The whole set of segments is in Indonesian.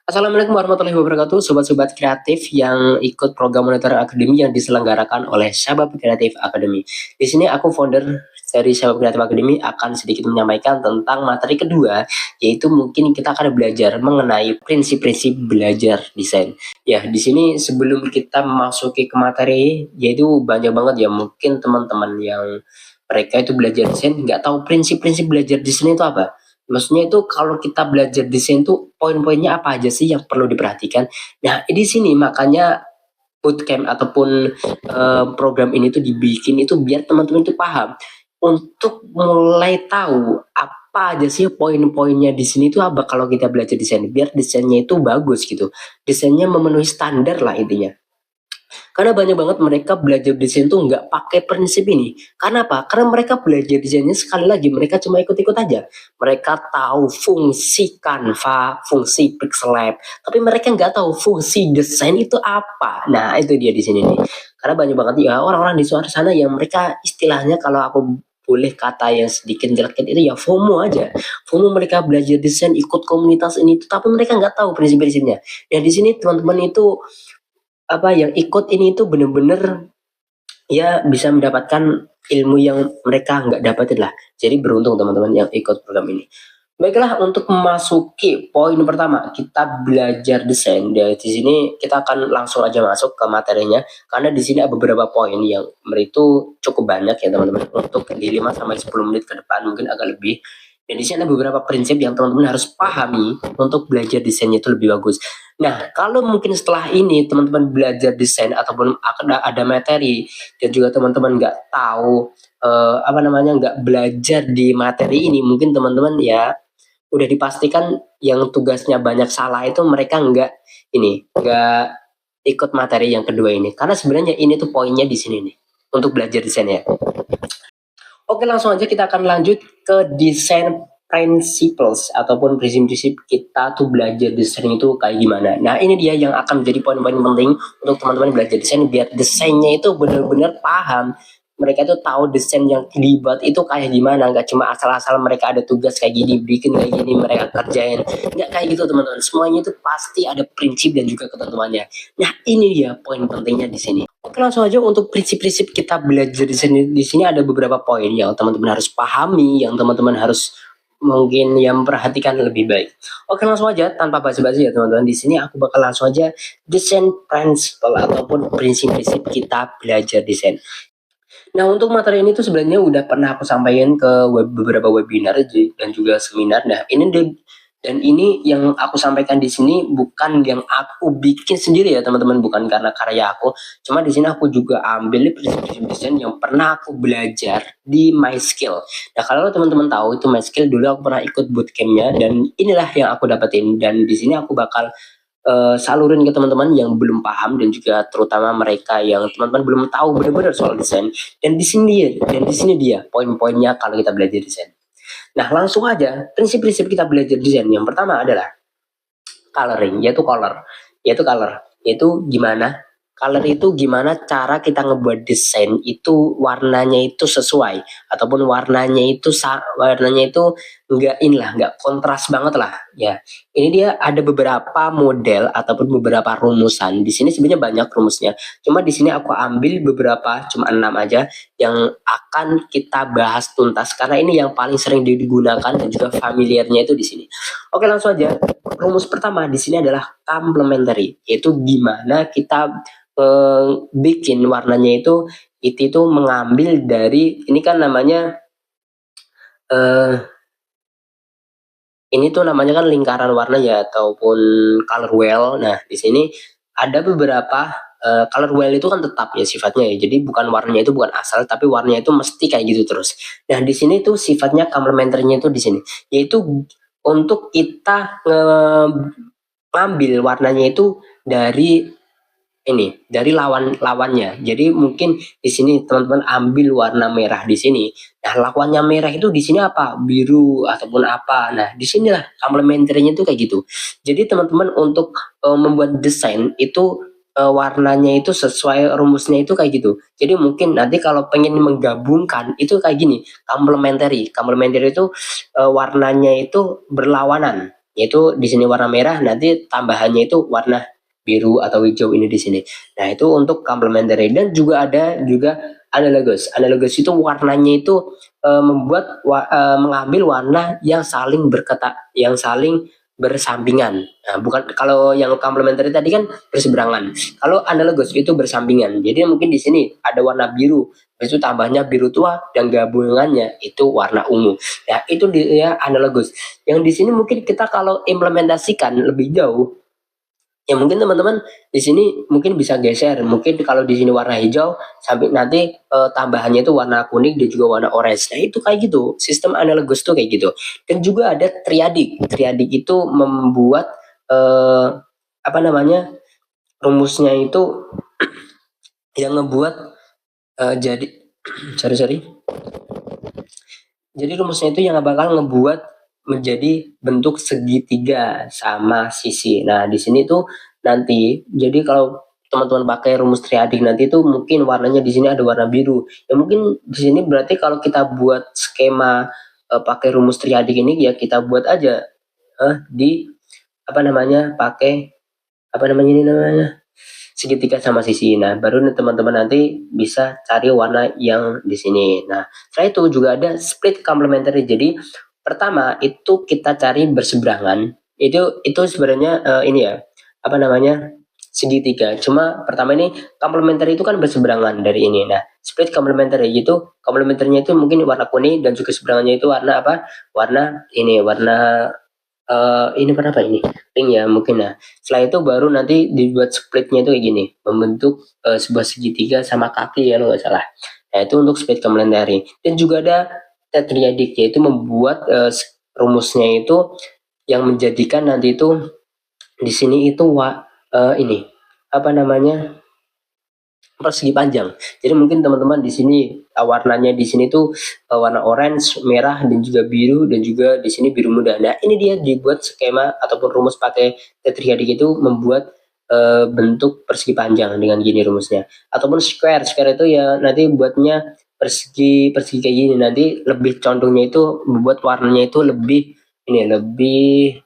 Assalamualaikum warahmatullahi wabarakatuh, sobat-sobat kreatif yang ikut program Monitor Akademi yang diselenggarakan oleh Sabab Kreatif Academy. Di sini aku founder dari Sabab Kreatif Academy akan sedikit menyampaikan tentang materi kedua, yaitu mungkin kita akan belajar mengenai prinsip-prinsip belajar desain. Ya, di sini sebelum kita memasuki ke materi, yaitu banyak banget ya mungkin teman-teman yang mereka itu belajar desain nggak tahu prinsip-prinsip belajar desain itu apa. Maksudnya itu kalau kita belajar desain tuh poin-poinnya apa aja sih yang perlu diperhatikan. Nah, di sini makanya bootcamp ataupun program ini tuh dibikin itu biar teman-teman itu paham untuk mulai tahu apa aja sih poin-poinnya di sini tuh apa kalau kita belajar desain biar desainnya itu bagus gitu. Desainnya memenuhi standar lah intinya. Karena banyak banget mereka belajar desain tuh nggak pakai prinsip ini. Karena apa? Karena mereka belajar desainnya sekali lagi mereka cuma ikut-ikut aja. Mereka tahu fungsi Canva, fungsi Pixel Lab, tapi mereka nggak tahu fungsi desain itu apa. Nah itu dia di sini nih. Karena banyak banget ya orang-orang di luar sana yang mereka istilahnya kalau aku boleh kata yang sedikit jelek itu ya FOMO aja. FOMO mereka belajar desain ikut komunitas ini, tapi mereka nggak tahu prinsip-prinsipnya. Ya di sini teman-teman itu apa yang ikut ini itu bener-bener ya bisa mendapatkan ilmu yang mereka nggak dapetin lah. Jadi beruntung teman-teman yang ikut program ini. Baiklah untuk memasuki poin pertama kita belajar desain. Dari sini kita akan langsung aja masuk ke materinya karena di sini ada beberapa poin yang itu cukup banyak ya teman-teman untuk di 5 sampai 10 menit ke depan mungkin agak lebih. Dan di sini ada beberapa prinsip yang teman-teman harus pahami untuk belajar desainnya itu lebih bagus. Nah, kalau mungkin setelah ini teman-teman belajar desain ataupun ada materi dan juga teman-teman nggak tahu apa namanya nggak belajar di materi ini, mungkin teman-teman ya udah dipastikan yang tugasnya banyak salah itu mereka nggak ikut materi yang kedua ini. Karena sebenarnya ini tuh poinnya di sini nih untuk belajar desain ya. Oke, langsung aja kita akan lanjut ke desain principles ataupun prinsip-prinsip kita tuh belajar desain itu kayak gimana. Nah, ini dia yang akan menjadi poin-poin penting untuk teman-teman belajar desain biar desainnya itu benar-benar paham. Mereka tuh tahu desain yang dibuat itu kayak gimana, nggak cuma asal-asal mereka ada tugas kayak gini, bikin kayak gini, mereka kerjain. Nggak kayak gitu teman-teman, semuanya itu pasti ada prinsip dan juga ketentuannya. Nah, ini dia poin pentingnya di sini. Oke, langsung aja untuk prinsip-prinsip kita belajar di sini. Di sini ada beberapa poin yang teman-teman harus pahami, yang teman-teman harus mungkin yang memperhatikan lebih baik. Oke, langsung aja tanpa basa-basi ya teman-teman. Di sini aku bakal langsung aja desain principle ataupun prinsip-prinsip kita belajar desain. Nah, untuk materi ini tuh sebenarnya udah pernah aku sampaikan ke beberapa webinar dan juga seminar. Nah, ini yang aku sampaikan di sini bukan yang aku bikin sendiri ya teman-teman, bukan karena karya aku. Cuma di sini aku juga ambil prinsip-prinsip desain yang pernah aku belajar di MySkill. Nah, kalau teman-teman tahu itu MySkill dulu aku pernah ikut bootcampnya dan inilah yang aku dapetin dan di sini aku bakal salurin ke teman-teman yang belum paham dan juga terutama mereka yang teman-teman belum tahu benar-benar soal desain. Dan di sini dia poin-poinnya kalau kita belajar desain. Nah, langsung aja prinsip-prinsip kita belajar desain. Yang pertama adalah coloring, yaitu gimana color itu gimana cara kita ngebuat desain itu warnanya itu sesuai ataupun warnanya itu nggak kontras banget lah ya. Ini dia ada beberapa model ataupun beberapa rumusan. Di sini sebenarnya banyak rumusnya, cuma di sini aku ambil beberapa, cuma 6 aja yang akan kita bahas tuntas karena ini yang paling sering digunakan dan juga familiarnya itu di sini. Oke, langsung aja. Rumus pertama di sini adalah complementary, yaitu gimana kita bikin warnanya itu mengambil dari ini kan namanya ini tuh namanya kan lingkaran warna ya ataupun color wheel. Nah, di sini ada beberapa color wheel itu kan tetap ya sifatnya ya. Jadi bukan warnanya itu bukan asal tapi warnanya itu mesti kayak gitu terus. Nah, di sini tuh sifatnya complementary-nya itu di sini, yaitu untuk kita ngambil warnanya itu dari dari lawannya. Jadi mungkin di sini teman-teman ambil warna merah di sini. Nah, lawannya merah itu di sini apa? Biru ataupun apa. Nah, di sinilah complementary-nya itu kayak gitu. Jadi teman-teman untuk membuat desain itu warnanya itu sesuai rumusnya itu kayak gitu. Jadi mungkin nanti kalau pengen menggabungkan itu kayak gini, complementary. Complementary itu warnanya itu berlawanan. yaitu di sini warna merah, nanti tambahannya itu warna biru atau hijau ini di sini. Nah, itu untuk complementary. Dan juga ada juga analogous. Analogous itu warnanya itu mengambil warna yang saling yang saling bersampingan. Nah, bukan kalau yang complementary tadi kan berseberangan. Kalau analogous itu bersampingan. Jadi mungkin di sini ada warna biru, itu tambahnya biru tua dan gabungannya itu warna ungu. Ya, itu dia analogous. Yang di sini mungkin kita kalau implementasikan lebih jauh, ya mungkin teman-teman di sini mungkin bisa geser. Mungkin kalau di sini warna hijau, sampai nanti tambahannya itu warna kuning dan juga warna orange. Nah, itu kayak gitu. Sistem analogous tuh kayak gitu. Dan juga ada triadik. Triadik itu membuat apa namanya? Rumusnya itu yang ngebuat jadi sorry. Jadi rumusnya itu yang bakal ngebuat menjadi bentuk segitiga sama sisi. Nah, di sini tuh nanti, jadi kalau teman-teman pakai rumus triadik nanti itu mungkin warnanya di sini ada warna biru. Ya mungkin di sini berarti kalau kita buat skema pakai rumus triadik ini, ya kita buat aja di apa namanya, pakai apa namanya ini namanya, segitiga sama sisi. Nah, baru teman-teman nanti bisa cari warna yang di sini. Nah, setelah itu juga ada split complementary. Jadi pertama itu kita cari berseberangan. Itu sebenarnya ini ya, apa namanya, segitiga. Cuma pertama ini complementary itu kan berseberangan dari ini. Nah, split complementary itu complementary-nya itu mungkin warna kuning dan juga seberangannya itu warna apa? Warna ini, warna ini berapa ini? Pink ya mungkin. Nah, setelah itu baru nanti dibuat splitnya itu kayak gini, membentuk sebuah segitiga sama kaki ya kalau nggak salah. Nah, itu untuk split complementary. Dan juga ada tetriadik, yaitu membuat rumusnya itu yang menjadikan nanti itu di sini itu ini apa namanya, persegi panjang. Jadi mungkin teman-teman di sini warnanya di sini tuh warna orange, merah dan juga biru, dan juga di sini biru muda. Nah, ini dia dibuat skema ataupun rumus pakai tetriadik itu membuat bentuk persegi panjang dengan gini rumusnya. Ataupun square. Square itu ya nanti buatnya persegi persegi kayak gini. Nanti lebih condongnya itu membuat warnanya itu lebih ini, lebih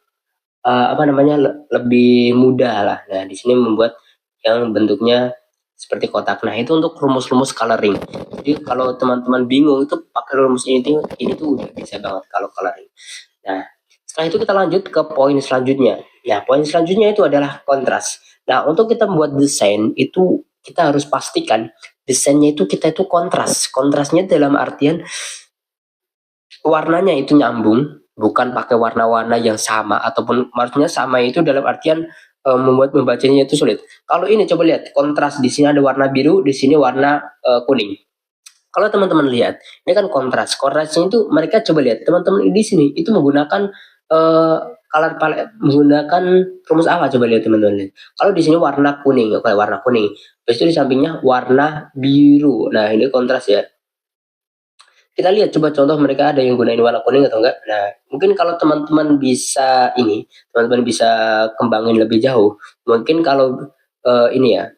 apa namanya, lebih mudah lah. Nah, di sini membuat yang bentuknya seperti kotak. Nah, itu untuk rumus-rumus coloring. Jadi kalau teman-teman bingung itu pakai rumus ini tuh udah bisa banget kalau coloring. Nah, setelah itu kita lanjut ke poin selanjutnya. Nah, poin selanjutnya itu adalah kontras. Nah, untuk kita membuat desain itu kita harus pastikan desainnya itu kita itu kontras. Kontrasnya dalam artian warnanya itu nyambung, bukan pakai warna-warna yang sama, ataupun maksudnya sama itu dalam artian membuat membacanya itu sulit. Kalau ini coba lihat kontras, di sini ada warna biru, di sini warna kuning. Kalau teman-teman lihat, ini kan kontras. Kontrasnya itu mereka coba lihat, teman-teman di sini itu menggunakan color palette, menggunakan rumus apa, coba lihat teman-teman lihat. Kalau di sini warna kuning, oke, warna kuning. Terus itu di sampingnya warna biru. Nah, ini kontras ya. Kita lihat coba contoh mereka ada yang gunain warna kuning atau enggak. Nah, mungkin kalau teman-teman bisa teman-teman bisa kembangin lebih jauh. Mungkin kalau ini ya,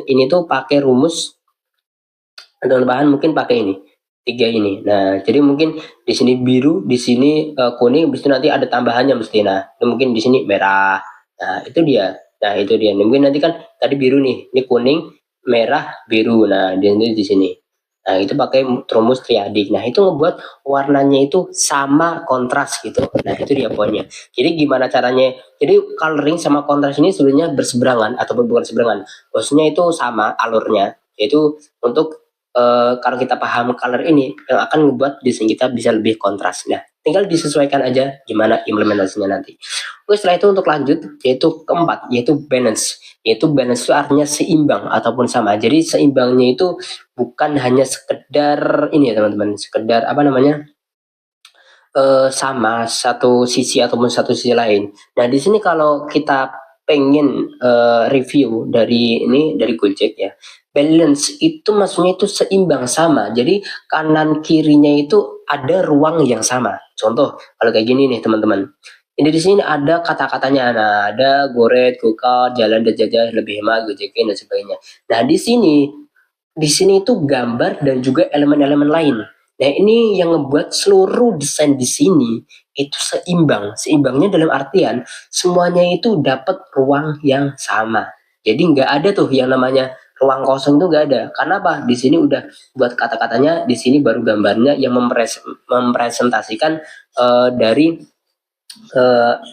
ini tuh pakai rumus dengan bahan mungkin pakai ini, 3 ini. Nah, jadi mungkin di sini biru, di sini kuning, habis itu nanti ada tambahannya mesti. Nah, mungkin di sini merah. Nah, itu dia. Nah, itu dia. Mungkin nanti kan tadi biru nih, ini kuning, merah, biru. Nah, di sini. Nah, itu pakai rumus triadik. Nah, itu ngebuat warnanya itu sama kontras gitu. Nah, itu dia poinnya. Jadi gimana caranya? Jadi coloring sama kontras ini sebenarnya berseberangan ataupun bukan seberangan. Maksudnya itu sama alurnya. Yaitu untuk kalau kita paham color ini yang akan membuat desain kita bisa lebih kontras. Nah, tinggal disesuaikan aja gimana implementasinya nanti. Oke, setelah itu untuk lanjut yaitu keempat, yaitu balance. Yaitu balance itu artinya seimbang ataupun sama. Jadi seimbangnya itu bukan hanya sekedar ini ya teman-teman, sekedar apa namanya, sama satu sisi ataupun satu sisi lain. Nah, di sini kalau kita pengen review dari Gojek ya, balance itu maksudnya itu seimbang, sama. Jadi kanan kirinya itu ada ruang yang sama. Contoh kalau kayak gini nih teman-teman. Ini di sini ada kata-katanya, nah ada goret, gokar, jalan dan jajah, lebih hemat, gojekin dan sebagainya. Nah, di sini itu gambar dan juga elemen-elemen lain. Nah, ini yang ngebuat seluruh desain di sini itu seimbang. Seimbangnya dalam artian semuanya itu dapat ruang yang sama. Jadi nggak ada tuh yang namanya ruang kosong itu nggak ada. Karena apa? Di sini udah buat kata-katanya, di sini baru gambarnya yang mempresentasikan dari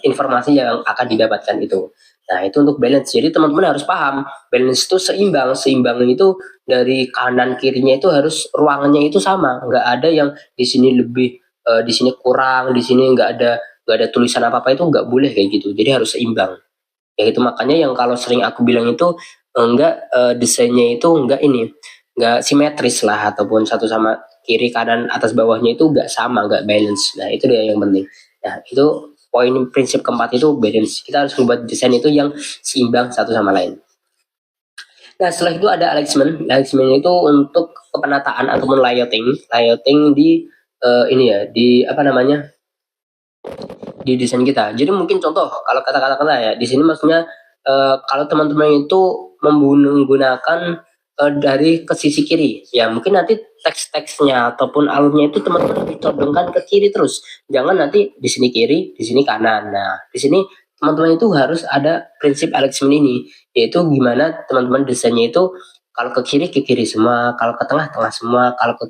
informasi yang akan didapatkan itu. Nah, itu untuk balance. Jadi teman-teman harus paham, balance itu seimbang. Seimbang itu dari kanan kirinya itu harus ruangannya itu sama. Nggak ada yang di sini lebih, di sini kurang, di sini nggak ada tulisan apa-apa, itu nggak boleh kayak gitu. Jadi harus seimbang. Ya itu makanya yang kalau sering aku bilang itu enggak, desainnya itu enggak simetris lah, ataupun satu sama kiri kanan atas bawahnya itu enggak sama, enggak balance. Nah, itu dia yang penting. Nah, itu poin prinsip keempat itu balance. Kita harus membuat desain itu yang seimbang satu sama lain. Nah, setelah itu ada alignment. Alignment itu untuk penataan ataupun layouting di ini ya, di apa namanya, di desain kita. Jadi mungkin contoh kalau kata-kata ya di sini maksudnya, kalau teman-teman itu menggunakan dari ke sisi kiri, ya mungkin nanti teks-teksnya ataupun alurnya itu teman-teman dicondongkan ke kiri terus. Jangan nanti di sini kiri, di sini kanan. Nah, di sini teman-teman itu harus ada prinsip alignment ini, yaitu gimana teman-teman desainnya itu kalau ke kiri semua, kalau ke tengah tengah semua, kalau ke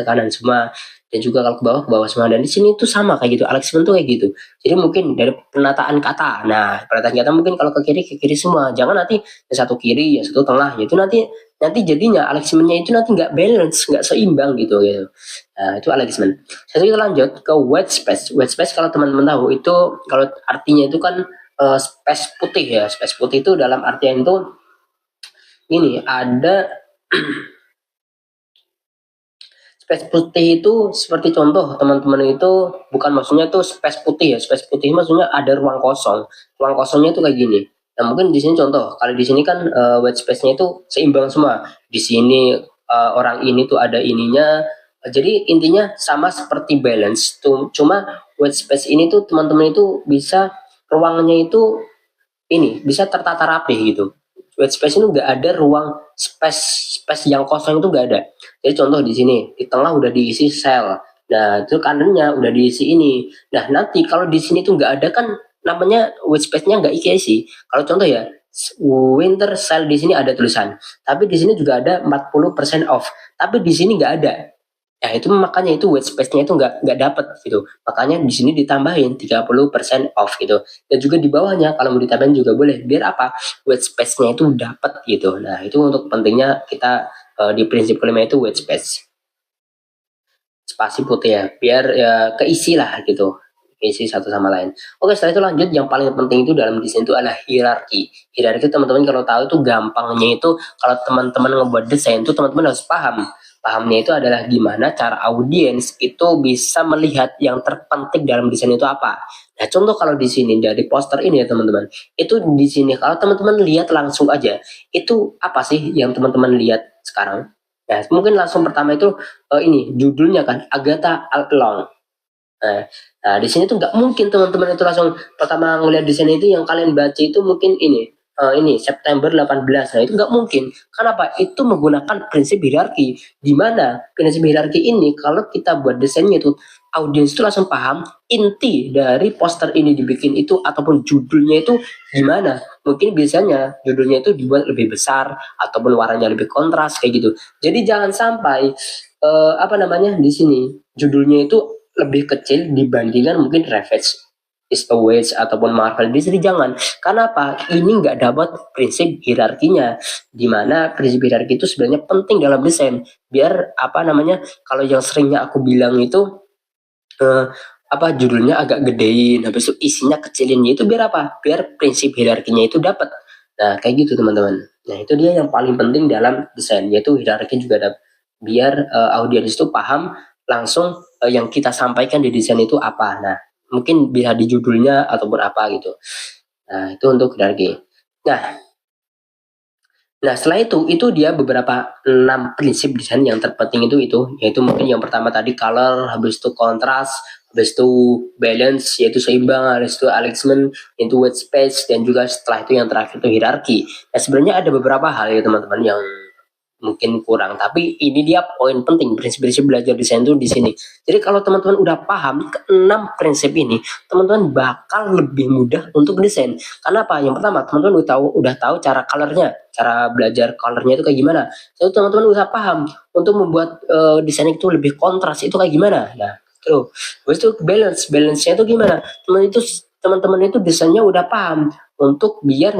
kanan semua, dan juga kalau ke bawah semua. Dan di sini tuh sama kayak gitu, alignment tuh kayak gitu. Jadi mungkin dari penataan kata, nah penataan kata mungkin kalau ke kiri semua, jangan nanti yang satu kiri, yang satu tengah, itu nanti nanti jadinya alignmentnya itu nanti nggak balance, nggak seimbang gitu gitu. Nah, itu alignment. Setelah kita lanjut ke white space. White space kalau teman-teman tahu itu kalau artinya itu kan space putih ya. Space putih itu dalam artian itu ini ada space putih itu seperti contoh teman-teman itu bukan maksudnya tuh space putih ya. Space putih maksudnya ada ruang kosong. Ruang kosongnya itu kayak gini. Nah, mungkin di sini contoh. Kalau di sini kan white space-nya itu seimbang semua. Di sini orang ini tuh ada ininya. Jadi intinya sama seperti balance tuh. Cuma white space ini tuh teman-teman itu bisa ruangnya itu ini bisa tertata rapi gitu. White space itu nggak ada ruang space yang kosong, itu nggak ada. Jadi contoh di sini di tengah udah diisi sel. Nah, itu kanannya udah diisi ini. Nah, nanti kalau di sini tuh nggak ada kan namanya white space-nya nggak isi. Kalau contoh ya, winter sale di sini ada tulisan, tapi di sini juga ada 40% off, tapi di sini nggak ada. Ya itu makanya itu white space-nya itu nggak dapat gitu. Makanya di sini ditambahin 30% off gitu. Dan juga di bawahnya kalau mau ditambahin juga boleh. Biar apa? White space-nya itu dapat gitu. Nah, itu untuk pentingnya kita di prinsip kelima itu white space. Spasi putih ya, biar ya keisi lah gitu. Isi satu sama lain. Oke, setelah itu lanjut, yang paling penting itu dalam desain itu adalah hierarki. Hierarki teman-teman kalau tahu itu gampangnya itu kalau teman-teman ngebuat desain itu teman-teman harus paham. Pahamnya itu adalah gimana cara audiens itu bisa melihat yang terpenting dalam desain itu apa. Nah, contoh kalau di sini dari poster ini ya teman-teman, itu di sini kalau teman-teman lihat langsung aja, itu apa sih yang teman-teman lihat sekarang? Nah, mungkin langsung pertama itu ini judulnya kan Agatha Along. Nah, nah, di sini tuh nggak mungkin teman-teman itu langsung pertama ngeliat desain itu yang kalian baca itu mungkin ini September 18. Nah, itu nggak mungkin. Kenapa? Itu menggunakan prinsip hierarki. Di mana prinsip hierarki ini kalau kita buat desainnya itu audiens itu langsung paham inti dari poster ini dibikin itu ataupun judulnya itu gimana. Mungkin biasanya judulnya itu dibuat lebih besar ataupun warnanya lebih kontras kayak gitu. Jadi jangan sampai apa namanya di sini judulnya itu lebih kecil dibandingkan mungkin Ravage is a Witch ataupun Marvel. Di sini jangan. Karena apa? Ini nggak dapat prinsip hierarkinya. Dimana prinsip hierarki itu sebenarnya penting dalam desain. Biar apa namanya? Kalau yang seringnya aku bilang itu apa judulnya agak gedein, habis itu isinya kecilinnya itu biar apa? Biar prinsip hierarkinya itu dapat. Nah, kayak gitu teman-teman. Nah, itu dia yang paling penting dalam desain, yaitu hierarki juga dapat. Biar audiens itu paham langsung yang kita sampaikan di desain itu apa. Nah, mungkin bisa di judulnya ataupun apa gitu. Nah, itu untuk hierarki. Nah, setelah itu dia beberapa 6 prinsip desain yang terpenting itu yaitu mungkin yang pertama tadi color, habis itu kontras, habis itu balance yaitu seimbang, habis itu alignment, itu white space, dan juga setelah itu yang terakhir itu hierarki. Nah, sebenarnya ada beberapa hal ya teman-teman yang mungkin kurang. Tapi ini dia poin penting, prinsip-prinsip belajar desain itu di sini. Jadi kalau teman-teman udah paham ke-6 prinsip ini, teman-teman bakal lebih mudah untuk desain. Karena apa? Yang pertama, teman-teman udah tahu cara colornya, cara belajar colornya itu kayak gimana. Jadi teman-teman udah paham untuk membuat desain itu lebih kontras itu kayak gimana. Nah, terus itu balance-nya itu gimana? Teman-teman itu desainnya udah paham untuk biar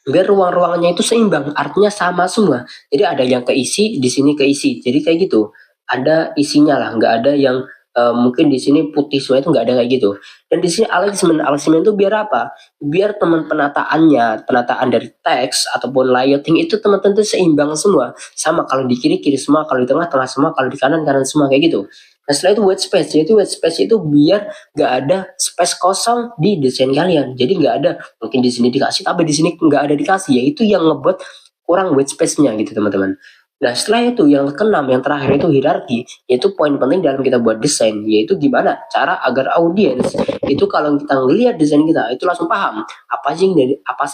ruang-ruangannya itu seimbang, artinya sama semua. Jadi ada yang keisi, di sini keisi. Jadi kayak gitu. Ada isinya lah, nggak ada yang mungkin di sini putih semua, itu nggak ada kayak gitu. Dan di sini alignment itu biar apa? Biar penataan dari teks ataupun layouting itu teman-teman itu seimbang semua. Sama kalau di kiri semua, kalau di tengah semua, kalau di kanan semua kayak gitu. Nah setelah itu white space, yaitu white space itu biar nggak ada space kosong di desain kalian. Jadi nggak ada, mungkin di sini dikasih tapi di sini nggak ada dikasih, yaitu yang ngebuat kurang white space-nya gitu teman-teman. Nah setelah itu yang keenam, yang terakhir itu hierarki, yaitu poin penting dalam kita buat desain, yaitu gimana cara agar audiens itu kalau kita ngelihat desain kita itu langsung paham apa sih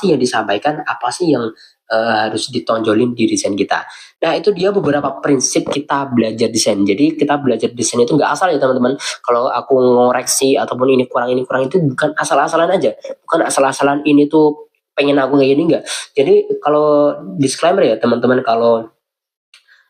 yang disampaikan, apa sih yang harus ditonjolin di desain kita. Nah itu dia beberapa prinsip kita belajar desain. Jadi kita belajar desain itu nggak asal ya teman-teman. Kalau aku ngoreksi ataupun ini kurang itu bukan asal-asalan aja, bukan asal-asalan ini tuh pengen aku kayak gini, enggak. Jadi kalau disclaimer ya teman-teman, kalau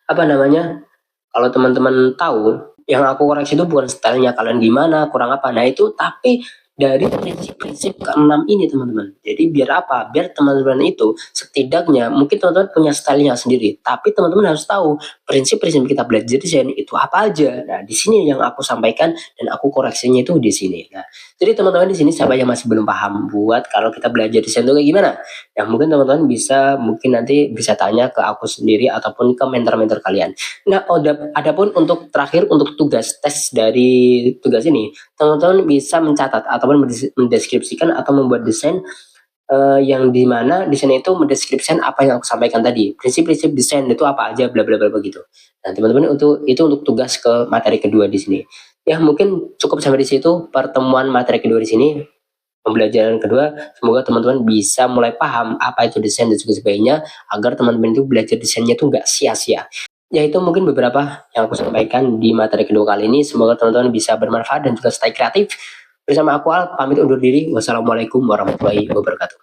apa namanya, kalau teman-teman tahu yang aku koreksi itu bukan stylenya kalian gimana, kurang apa, nah itu tapi dari prinsip-prinsip keenam ini teman-teman. Jadi biar apa? Biar teman-teman itu setidaknya mungkin teman-teman punya stylenya sendiri, tapi teman-teman harus tahu prinsip-prinsip kita belajar desain itu apa aja. Nah di sini yang aku sampaikan dan aku koreksinya itu di sini. Nah jadi teman-teman di sini siapa yang masih belum paham buat kalau kita belajar desain itu kayak gimana? Ya mungkin teman-teman mungkin nanti bisa tanya ke aku sendiri ataupun ke mentor-mentor kalian. Nah, adapun untuk terakhir untuk tugas tes dari tugas ini, teman-teman bisa mencatat ataupun mendeskripsikan atau membuat desain yang dimana desain itu mendeskripsikan apa yang aku sampaikan tadi, prinsip-prinsip desain itu apa aja, bla bla bla begitu. Nah teman-teman untuk tugas ke materi kedua di sini. Ya mungkin cukup sampai di situ pertemuan materi kedua di sini, pembelajaran kedua. Semoga teman-teman bisa mulai paham apa itu desain dan sebagainya, agar teman-teman itu belajar desainnya itu nggak sia-sia. Ya itu mungkin beberapa yang aku sampaikan di materi kedua kali ini. Semoga teman-teman bisa bermanfaat dan juga stay kreatif. Bersama aku Al, pamit undur diri. Wassalamualaikum warahmatullahi wabarakatuh.